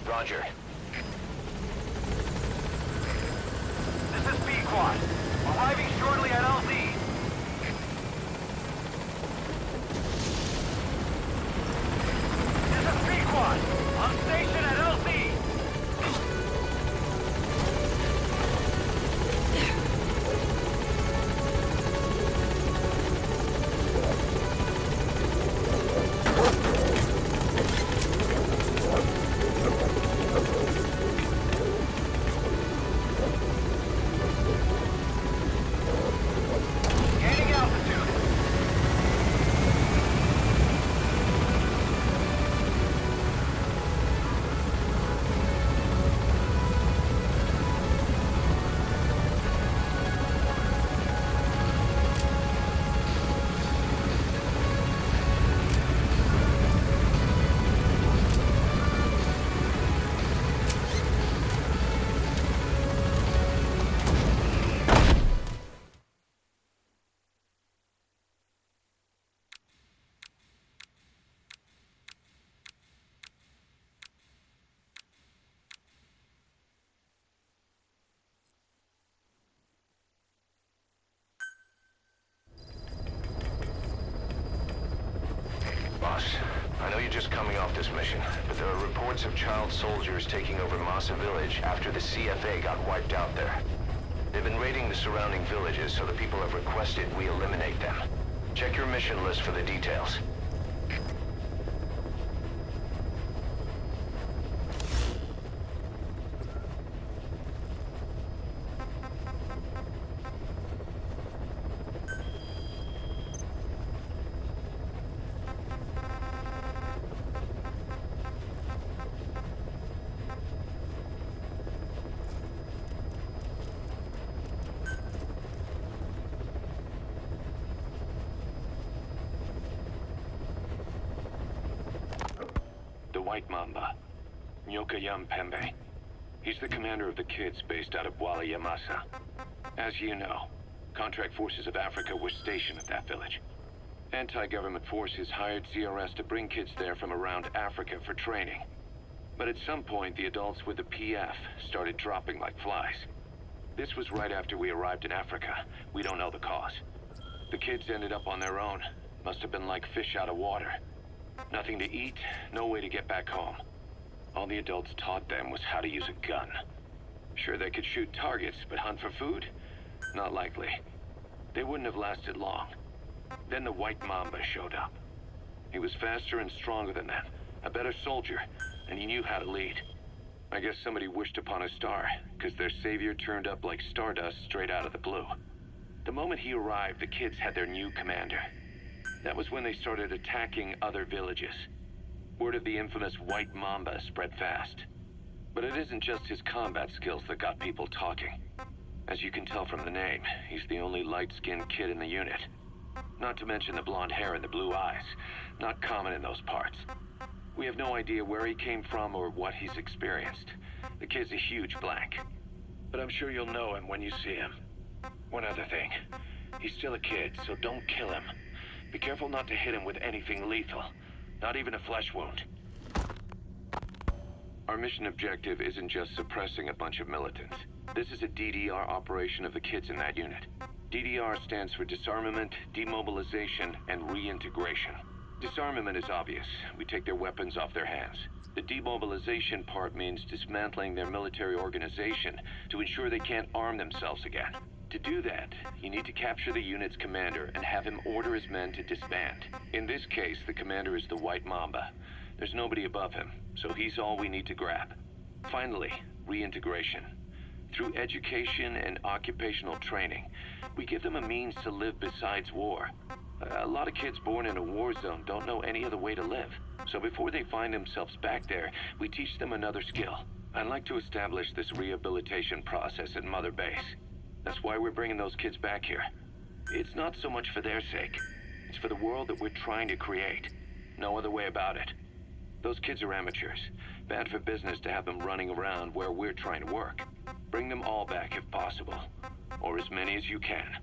Roger. This is B-Quad. Arriving shortly at LZ. This is B-Quad. On station at LZ. Gaining altitude. Boss, I know you're just coming off this mission, but there are reports of child soldiers taking over Masa Village after the CFA got wiped out there. They've been raiding the surrounding villages, so the people have requested we eliminate them. Check your mission list for the details. The White Mamba, Nyokayam Pembe. He's the commander of the kids based out of Wala Yamasa. As you know, contract forces of Africa were stationed at that village. Anti-government forces hired CRS to bring kids there from around Africa for training. But at some point, the adults with the PF started dropping like flies. This was right after we arrived in Africa. We don't know the cause. The kids ended up on their own. Must have been like fish out of water. Nothing to eat, no way to get back home. All the adults taught them was how to use a gun. Sure, they could shoot targets, but hunt for food? Not likely. They wouldn't have lasted long. Then the White Mamba showed up. He was faster and stronger than them, a better soldier, and he knew how to lead. I guess somebody wished upon a star, because their savior turned up like stardust straight out of the blue. The moment he arrived, the kids had their new commander. That was when they started attacking other villages. Word of the infamous White Mamba spread fast. But it isn't just his combat skills that got people talking. As you can tell from the name, he's the only light-skinned kid in the unit. Not to mention the blonde hair and the blue eyes. Not common in those parts. We have no idea where he came from or what he's experienced. The kid's a huge blank. But I'm sure you'll know him when you see him. One other thing. He's still a kid, so don't kill him. Be careful not to hit him with anything lethal. Not even a flesh wound. Our mission objective isn't just suppressing a bunch of militants. This is a DDR operation of the kids in that unit. DDR stands for Disarmament, Demobilization, and Reintegration. Disarmament is obvious. We take their weapons off their hands. The demobilization part means dismantling their military organization to ensure they can't arm themselves again. To do that, you need to capture the unit's commander and have him order his men to disband. In this case, the commander is the White Mamba. There's nobody above him, so he's all we need to grab. Finally, reintegration. Through education and occupational training, we give them a means to live besides war. A lot of kids born in a war zone don't know any other way to live. So before they find themselves back there, we teach them another skill. I'd like to establish this rehabilitation process at Mother Base. That's why we're bringing those kids back here. It's not so much for their sake. It's for the world that we're trying to create. No other way about it. Those kids are amateurs. Bad for business to have them running around where we're trying to work. Bring them all back if possible. Or as many as you can.